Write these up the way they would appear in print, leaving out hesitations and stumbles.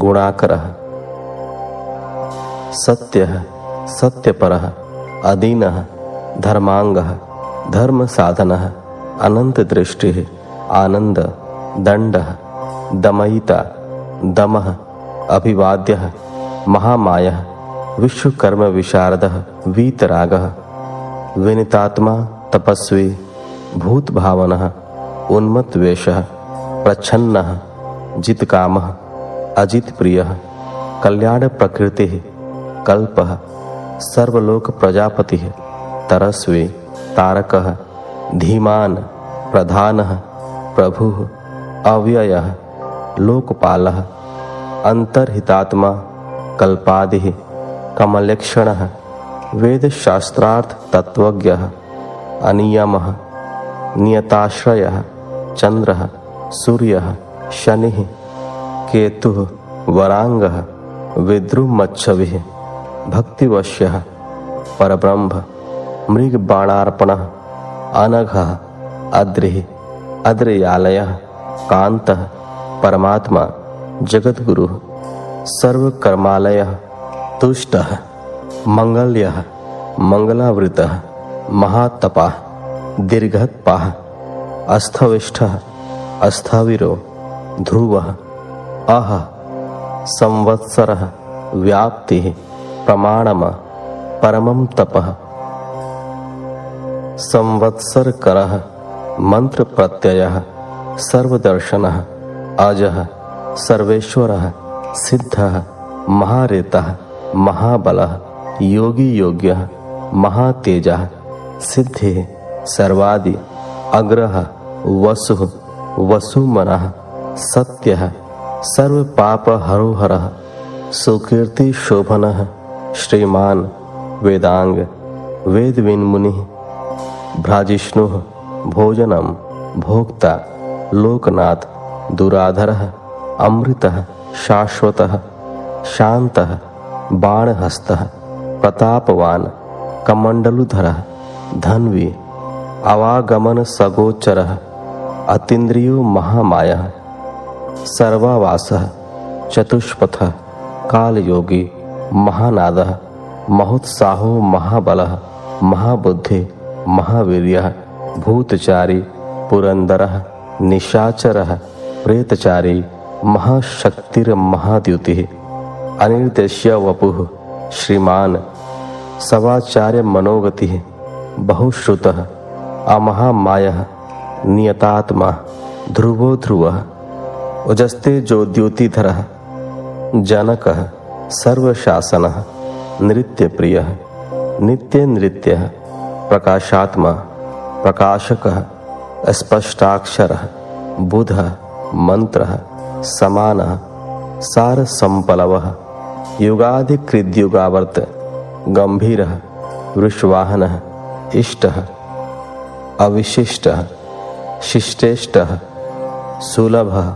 गुणाकरः सत्यः सत्यपरः अदीनः धर्मांगः धर्मसाधनः अनंतदृष्टिः आनंद दंडः दमयिता दमः अभिवाद्यः महामायः विश्वकर्म विशारदः वीतरागः विनितात्मा तपस्वी भूतभावनः उन्मत्तवेषः प्रच्छन्नः जितकामः अजितप्रियः कल्याणप्रकृतिः कल्पः सर्वलोक प्रजापतिः तरस्वी तारकः धीमान् प्रधानः प्रभुः अव्ययः लोकपालः अंतर्हितात्मा कल्पादिः कमलक्षणः वेदशास्त्रार्थ तत्वज्ञः अनियमः नियताश्रयः चंद्रः सूर्यः शनिः केतुः वरांगः विद्रुमच्छविः भक्तिवश्यः परब्रह्म मृगबाणार्पणः अनघः अद्रिः अद्रयालयः कांतः परमात्मा जगद्गुरुः सर्वकर्मालयः तुष्टः मंगल्यः मंगलावृतः महातपः दीर्घत्पाः अस्थविष्ठः अस्थाविरो ध्रुवः अह संवत्सरः व्याप्तिः प्रमाणम परमं तपः संवत्सरकरः मंत्र प्रत्ययः सर्वदर्शनः अजः सर्वेश्वरः सिद्धः महारेतः महाबलः योगी योग्यः महातेजः सिद्धिः सर्वादि अग्रह वसुः वसुमनः सत्यः सर्वपापहरोहरः सुकीर्ति शोभनः श्रीमान् वेदांग वेदविन्मुनिः भ्राजिष्णुः भोजनं भोक्ता लोकनाथ दुराधरः अमृतः शाश्वतः शान्तः बाणहस्तः प्रतापवान् कमण्डलुधरः धन्वी आवागमन सगोचरः अतीन्द्रियो महामायः सर्वावासः चतुष्पथः कालयोगी महानादः महोत्साहो महाबलः महाबुद्धिः महावीर्यः भूतचारी पुरंदरः निशाचरः प्रेतचारी महाशक्तिर्महाद्युतिः अनिर्देश्य वपुः श्रीमान् सवाचार्य मनोगतिः बहुश्रुतः अमहामायः नियतात्मा ध्रुवो ध्रुवः उजस्ते ज्योतिधरः जनकः सर्वशासनः नृत्यप्रियः नित्यनृत्यः प्रकाशात्मा प्रकाशकः स्पष्टाक्षरः बुधः मंत्रः समानः सारसंपलवः युगाधिकृद्युगावर्त गंभीरः वृषवाहनः इष्टः अविशिष्टः शिष्टेष्टः सुलभः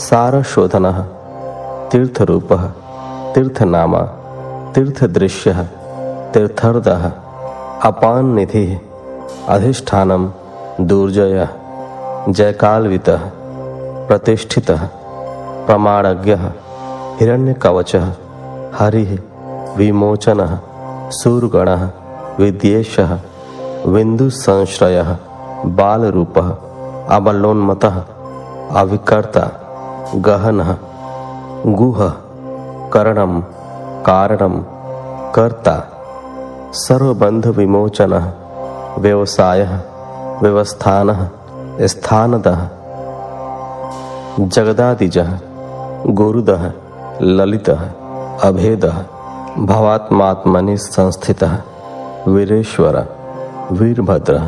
सारशोधनः तीर्थरूपः तीर्थनामा तीर्थदृश्यः तीर्थर्दः अपाननिधिः अधिष्ठानं दुर्जयः जयकालवितः प्रतिष्ठितः प्रमाणज्ञः हिरण्यकवचः हरिः विमोचनः सूरगणः विद्येशः विन्दुसंश्रयः बालरूपः अबलोन्मतः अविकर्ता गहनः गुहः करणं कारणं कर्ता सर्वबन्धविमोचनः व्यवसायः व्यवस्थानः स्थानदः जगदादिजः गुरुदः ललितः अभेदः भवात्मात्मनि संस्थितः वीरेश्वर वीरभद्रः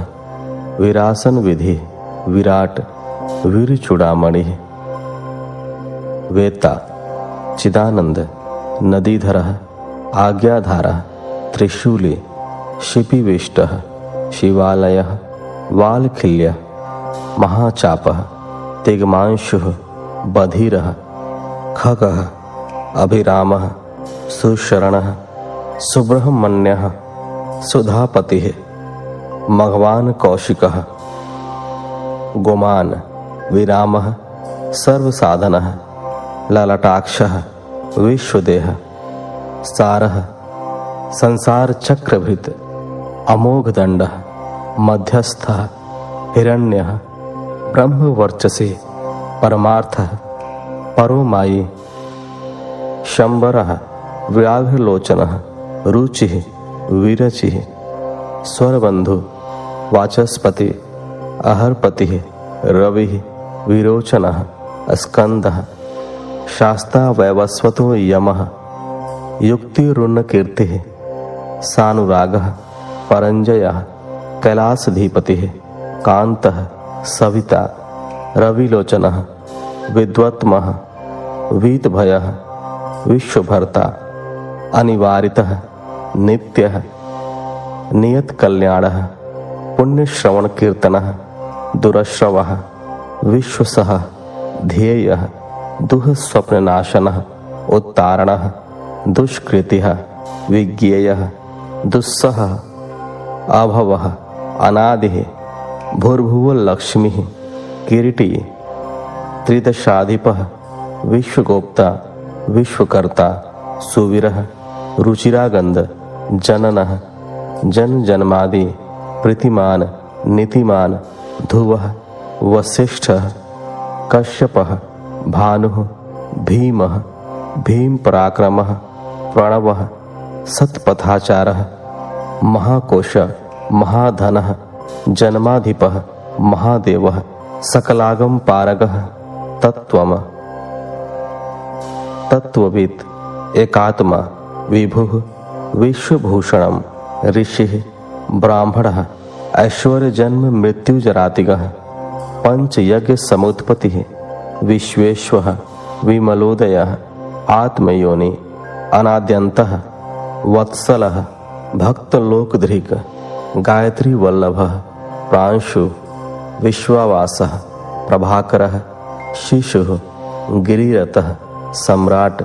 वीरासन विधि विराट वीरचूड़ामणिः वेता चिदानंद नदीधरः आज्ञाधारः त्रिशूली शिपिविष्टः शिवालयः वालखिल्यः महाचापः तिग्मांशुः बधिरः खगः अभिरामः सुशरणः सुब्रह्मण्यः सुधापतिः मघवान् कौशिकः गुमान विरामः सर्वसाधनः ललाटाक्षः विश्वदेह सारः संसार चक्रभृत अमोघ दंडः मध्यस्थः हिरण्यः ब्रह्मवर्चसे परमार्थः परोमायी शंबरः व्याघ्रलोचनः रुचिः विरचिः स्वरबंधु वाचस्पति अहर्पतिः रविः विरोचनः स्कंदः शास्ता वैवस्वतो यमः युक्तिरुन्नकीर्तिः सानुरागः परंजयः कैलासधीपतिः कांतः सविता रविलोचनः विद्वत्मः वीतभयः विश्वभर्ता अनिवारितः नित्यः नियतकल्याणः पुण्यश्रवणकीर्तनः दुरश्रवः विश्वसः ध्येयः दुःस्वप्ननाशनः उत्तारणः दुष्कृतिः विज्ञेयः दुस्सहः अभवः अनादिः भूर्भुवल्लक्ष्मीः किरीटी त्रिदशाधिपः विश्वगोप्ता विश्वकर्ता सुवीरः रुचिरागंध जननः जन जन्मादि प्रीतिमान नीतिमान ध्रुवः वसिष्ठः कश्यपः भानुः भीमः भीम पराक्रमः प्रणवः सत्पथाचारः महाकोश महाधनः जन्माधिपः महादेवः सकलागम पारगः तत्त्वम् तत्त्ववित् एकात्मा विभुः विश्वभूषणम् ऋषिः ब्राह्मणः ऐश्वर्य जन्म मृत्युजरातिगः पंचयज्ञ समुत्पत्तिः विश्वेश्वः विमलोदयः आत्मयोनि अनाद्यन्तः वत्सलः भक्तलोकधृक् गायत्री वल्लभः प्रांशु विश्वावासः प्रभाकरः शिशुः गिरिरतः सम्राट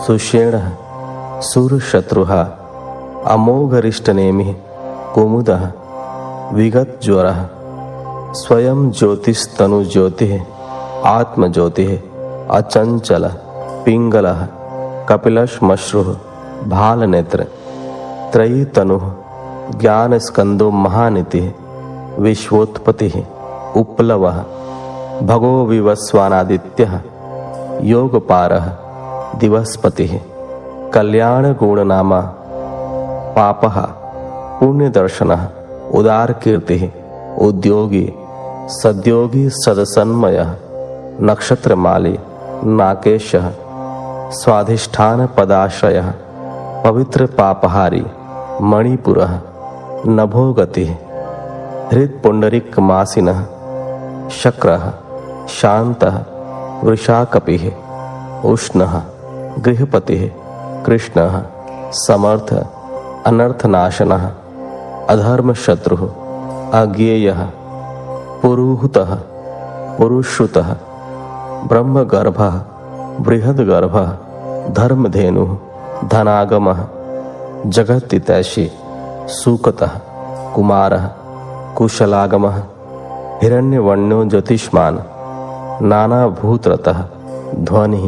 सुषेणः सूरशत्रुः अमोघरिष्टनेमिः कुमुदः विगतज्वरः स्वयं ज्योतिस्तनुज्योतिः आत्मज्योतिः अचंचल पिंगलः कपिलश्मश्रुः भालनेत्र त्रयीतनुः ज्ञानस्कंदो महानितिः विश्वोत्पत्तिः उपलवः भगो विवस्वानादित्यः योगपारः दिवसपतिः कल्याणगुणनामा पापः पुण्यदर्शनः उदारकीर्तिः उद्योगी सद्योगी सदसन्मयः नक्षत्रमाली नाकेशः स्वाधिष्ठान पदाश्रयः पवित्र पापहारी मणिपुरः नभोगतिः हृत्पुंडरीकमासिनः शक्रः शान्तः वृषाकपिः उष्णः गृहपतिः कृष्णः समर्थ अनर्थनाशनः अधर्मशत्रुः अज्ञेयः पुरुहूतः पुरुश्रुतः ब्रह्मगर्भः बृहद्गर्भः धर्मधेनुः धनागमः जगत्तितैषी सूकतः कुमारः कुशलागमः हिरण्यवर्ण्यो ज्योतिष्मान् नानाभूतरतः ध्वनिः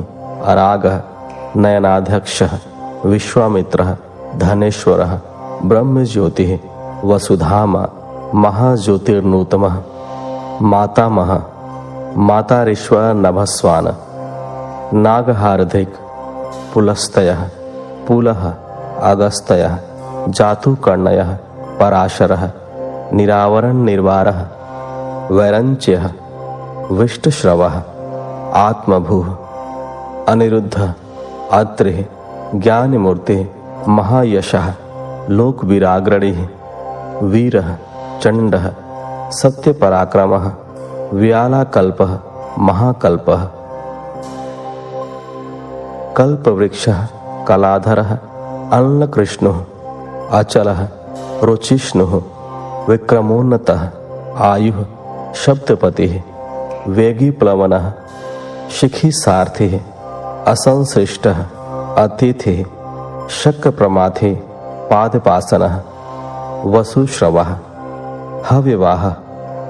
अरागः नयनाध्यक्षः विश्वामित्रः धनेश्वरः ब्रह्मज्योतिः वसुधामा महाज्योतिर्नूतमः मातामहः मातारीश्वरनभस्वान् नागहारधिक पुलस्तयः पुलः अगस्त्यः जातुकर्णयः पराशरः निरावरण निर्वारः वैरंच्यः विष्टश्रवः आत्मभूः अनिरुद्धः अत्रिः ज्ञानमूर्तिः महायशः लोकवीराग्रणीः वीरः चंडः सत्यपराक्रमः व्यालाकल्पः महाकल्पः कल्पवृक्षः कलाधरः अन्नकृष्णुः अचलः रुचिष्णुः विक्रमोन्नतः आयुः शब्दपतिः वेगीप्लवनः शिखी सारथिः असंसृष्टः अतिथिः शक्प्रमाथे पादपासनः वसुश्रवः हव्यवाहः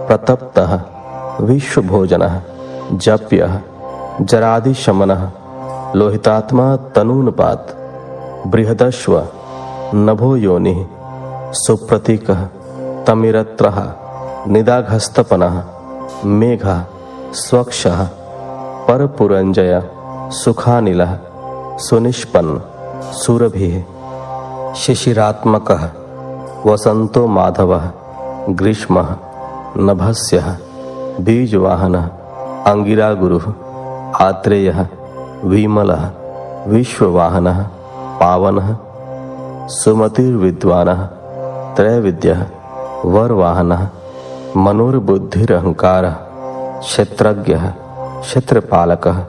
प्रतप्तः विश्वभोजनः जप्यः जरादिशमनः लोहितात्मा तनूनपात बृहदश्व नभो योनिः सुप्रतीकः तमिरत्रः निदाघस्तपनः मेघः स्वक्षः परपुरञ्जय सुखानिलः सुनिष्पन्न सुरभिः शिशिरात्मकः वसंतो माधवः ग्रीष्मः नभस्यः बीजवाहनः अंगिरागुरुः आत्रेयः विमलः विश्ववाहनः पावनः सुमतिर्विद्वानः त्रैविद्यः वरवाहनः मनोर्बुद्धिरहंकारः क्षेत्रज्ञः क्षेत्रपालकः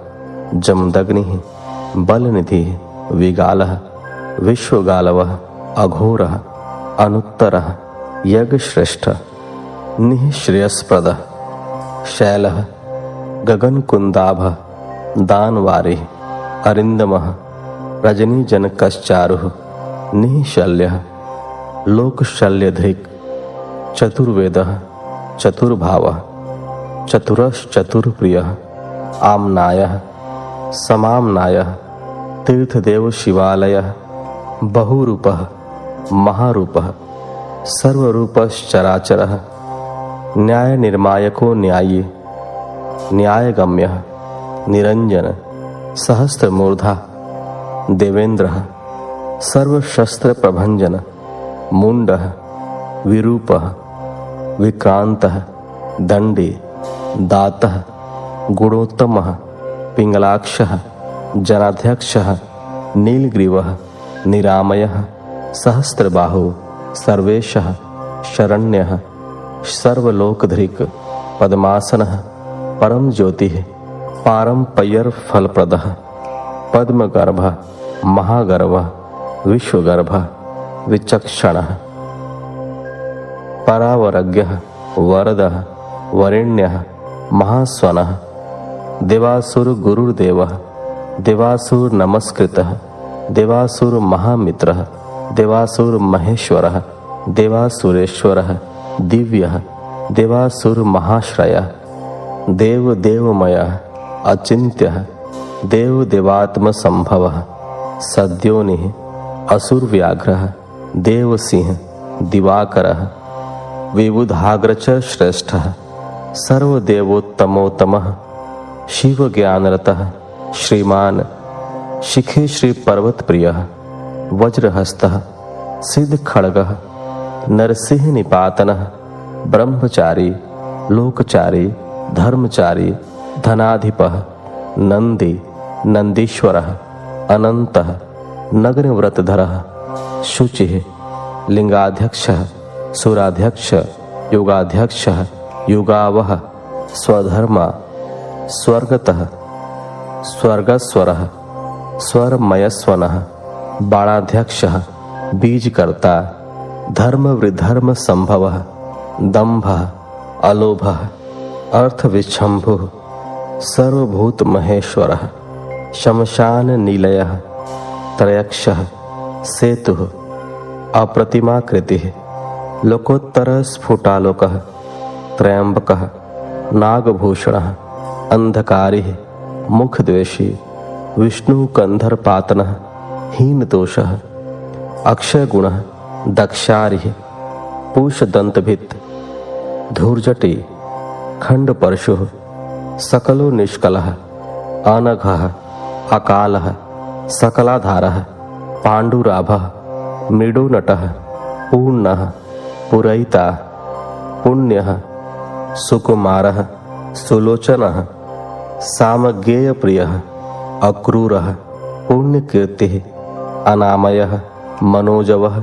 जमदग्निः बलनिधिः विगालः विश्वगालवः अघोरः अनुत्तरः यज्ञश्रेष्ठः निःश्रेयस्प्रदः शैलः गगनकुन्दाभः दानवारिः अरिन्दमः रजनीजनकश्चारुः निःशल्यः लोकशल्यधृक् चतुर्वेदः चतुर्भावः चतुरश्चतुर्प्रियः आम्नायः समाम्नायः तीर्थदेव शिवालयः बहुरूपः महारूपः सर्वरूपश्चराचरः न्यायनिर्मायको न्यायी न्यायगम्यः निरंजन सहस्रमूर्धा देवेन्द्रः सर्वशस्त्रप्रभञ्जन मुण्डः विरूपः विक्रान्तः दण्डी दातः गुणोत्तमः पिङ्गलाक्षः जनाध्यक्षः नीलग्रीवः निरामयः सहस्रबाहु सर्वेशः शरण्यः सर्वलोकधृक् पद्मासनः परम ज्योतिः पारम्पय्यर्फलप्रदः पद्मगर्भः महागर्भः विश्वगर्भः विचक्षणः परावरज्ञः वरदः वरेण्यः महास्वनः देवासुरगुरुर्देवः देवासुरनमस्कृतः देवासुरमहामित्रः देवासुरमहेश्वरः देवासुरेश्वरः दिव्यः देवासुरमहाश्रयः देवदेवमयः अचिन्त्यः देवदेवात्मसंभवः सद्योनिः असुरव्याघ्रः देवसिंह दिवाकरः विबुधाग्रच श्रेष्ठः सर्वदेवोत्तमोत्तमः शिवज्ञानरतः श्रीमान् शिखे श्री पर्वत प्रियः वज्रहस्तः सिद्धखड्गः नरसिंह निपातनः ब्रह्मचारी लोकचारी धर्मचारी धनाधिपः नंदी नंदीश्वरः अनंतः नग्नव्रतधरः शुचिः लिंगाध्यक्षः सुराध्यक्ष योगाध्यक्षः युगावः स्वधर्मा स्वर्गतः स्वर्गस्वरः स्वरमयस्वनः बाणाध्यक्षः बीजकर्ता धर्मवृद्धर्म संभवः दंभः अलोभः अर्थविच्छम्भुः सर्वभूत महेश्वरः शमशान निलयः त्रयक्षः सेतुः अप्रतिमाकृतिः लोकोत्तर स्फुटालोकः त्रयंबकः नागभूषणः अंधकारिः मुखद्वेषी विष्णुकंधरपातनः हीनदोषः अक्षयगुणः दक्षारिः पूषदंतभित् धूर्जटी खंडपरशुः सकलो निष्कलः अनघः अकालः सकलाधारः पाण्डुराभः मृडोनटः पूर्णः पुरैता पुण्यः सुकुमारः सुलोचनः सामज्ञेयप्रियः अक्रूरः पुण्यकीर्तिः अनामयः मनोजवः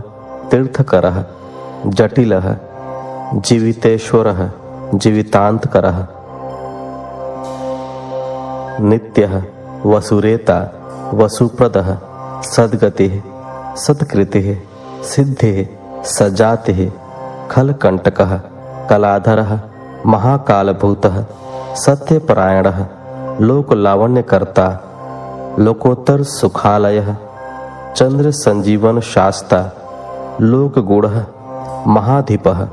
तीर्थकरः जटिलः जीवितेश्वरः जीवितान्तकरः नित्यः वसुरेता वसुप्रदः सद्गतिः सत्कृतिः सिद्धिः सजातिः खलकंटकः कलाधरः महाकालभूतः सत्यपरायणः लोकलावण्यकर्ता लोकोत्तर सुखालयः चंद्र संजीवन शास्ता लोकगूढ़ः महाधिपः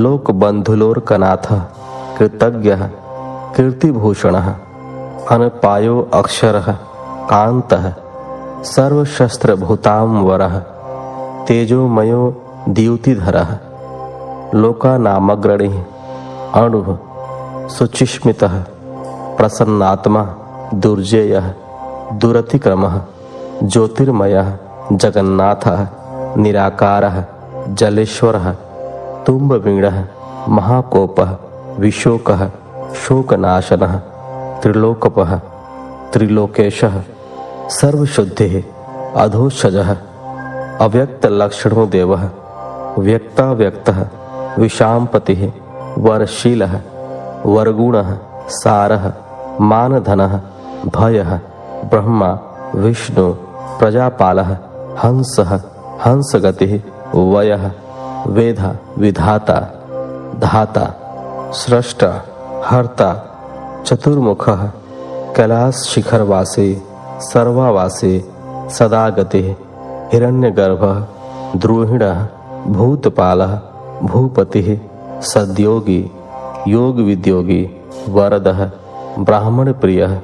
लोकबंधुलोकनाथः कृतज्ञः कीर्तिभूषणः अनपायो अक्षरः कांतः सर्वशस्त्रभूतांवरः तेजोमयो द्युतिधरः लोकानामग्रणिः अणुः सुचिस्मितः प्रसन्नात्मा दुर्जेयः दुरतिक्रमः ज्योतिर्मयः जगन्नाथः निराकारः जलेश्वरः तुम्बवीणः महाकोपः विशोकः शोकनाशनः त्रिलोकपः त्रिलोकेशः सर्वशुद्धिः अधोक्षजः अव्यक्तलक्षणो देवः व्यक्ताव्यक्तः विशाम्पतिः वरशीलः वरगुणः सारः मानधनः भयः ब्रह्मा विष्णु प्रजापालः हंसः हंसगतिः वयः वेदा विधाता धाता स्रष्टा हर्ता चतुर्मुखः कैलास शिखरवासी सर्वावासी सदागतिः हिरण्यगर्भः द्रोहिणः भूतपालः भूपतिः सद्योगी योग विद्योगी वरदः ब्राह्मण प्रियः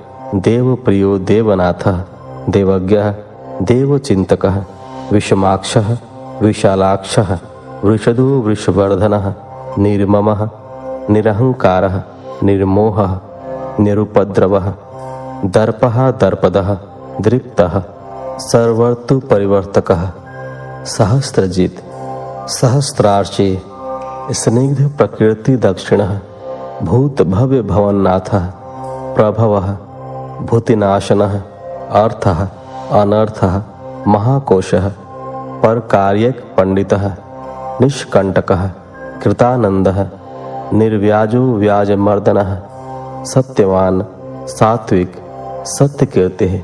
देवप्रियो देवनाथः देवज्ञः देवचिन्तकः विषमाक्षः विशालाक्षः वृषदो वृषवर्धनः निर्ममः निरहंकारः निर्मोहः निरुपद्रवः दर्पः दर्पदः दृप्तः सर्वर्तु परिवर्तकः सहस्त्रजित् सहस्रार्ची स्निग्ध प्रकृति दक्षिणः भूत भव्य भवन्नाथः प्रभवः भूतिनाशनः अर्थः अनर्थः महाकोशः परकार्यक पंडितः निष्कंटकः कृतानंदः निर्व्याजो व्याजमर्दनः सत्यवान सात्विक सत्यकीर्तिः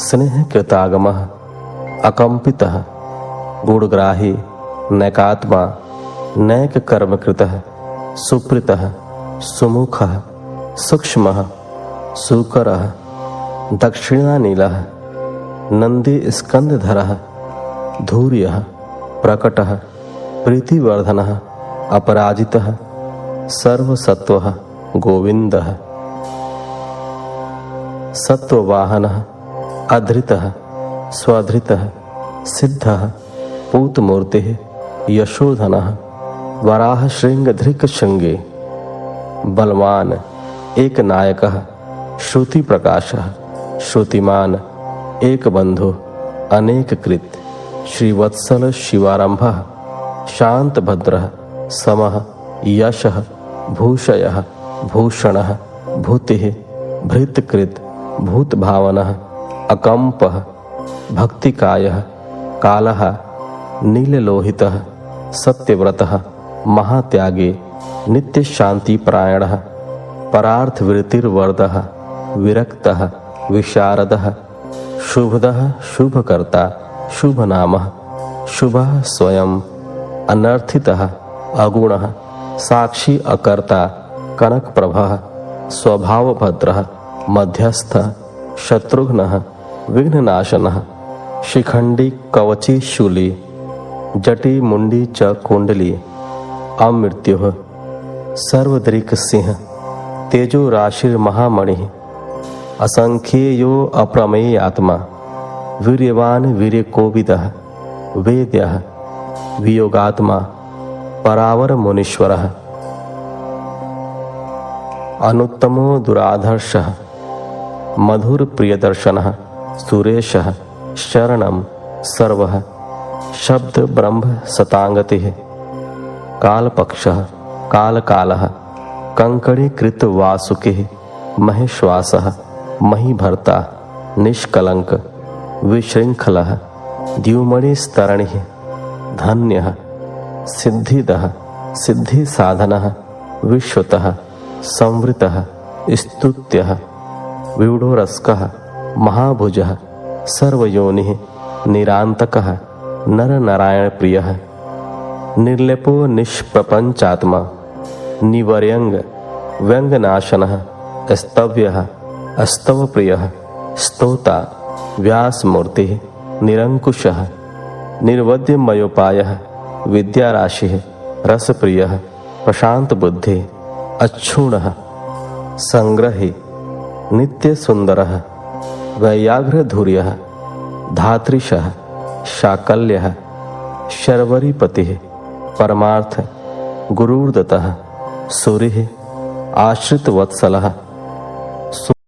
स्नेहकृतागमः अकंपितः गुणग्राही नैकात्मा नैक कर्मकृतः सुप्रीतः सुमुखः सूक्ष्मः सुकरः दक्षिणानीलः नंदी स्कंदधरः धूर्यः प्रकटः प्रीतिवर्धनः अपराजितः सर्वसत्वः गोविंदः सत्ववाहनः अधृतः स्वधृतः सिद्धः पूतमूर्तिः यशोधनः वराह श्रृंगधृक शृंगे बलवान एक नायकः श्रुति प्रकाशः श्रुतिमान एक बंधु अनेक कृत श्रीवत्सल शिवारंभः शांत भद्रः समः यशः भूषयः भूषणः भूतिः भृतकृत भूतभावनः अकंपः भक्तिकायः कालः नीललोहितः सत्यव्रतः महात्यागी नित्य शांति परायणः परार्थवृत्तिर्वरदः विरक्तः विशारदः शुभदः शुभकर्ता शुभनामः शुभः स्वयं अनर्थितः अगुणः साक्षी अकर्ता कनकप्रभः स्वभावभद्रः मध्यस्थः शत्रुघ्नः विघ्ननाशनः शिखंडी कवची शूली जटी मुंडी च कुंडली अमृत्युः सर्वदृक् सिंह तेजो राशिर्महामणिः असंख्येयो अप्रमेय आत्मा वीर्यवान वीर्यकोविदः वेद्यः वियोगात्मा परावर मुनीश्वरः अनुत्तमो दुराधर्षः मधुर प्रियदर्शनः सुरेशः शरणं सर्वः शब्द ब्रह्म सतांगतिः कालपक्षः कालकालः कंकणीकृत वासुकिः महेश्वासः महीभर्ता निष्कलंक विशृंखलः द्युमणिस्तरणिः धन्यः सिद्धिदः सिद्धिसाधनः विश्वतः संवृतः स्तुत्यः व्यूढोरस्कः महाभुजः सर्वयोनिः निरांतकः नरनारायण प्रियः निर्लेपो निष्प्रपंचात्मा निवर्यंग व्यंगनाशनः स्तव्यः स्तवप्रियः स्तोता व्यासमूर्तिः निरंकुशः निर्वद्यमयोपायः विद्याराशिः रसप्रियः प्रशांत बुद्धिः अच्छूणः संग्रही नित्यसुंदरः वैयाघ्रधुर्यः धातृशः शाकल्यः शर्वरीपतिः परमार्थ गुरुर्दत्तः सूरिः आश्रितवत्सलः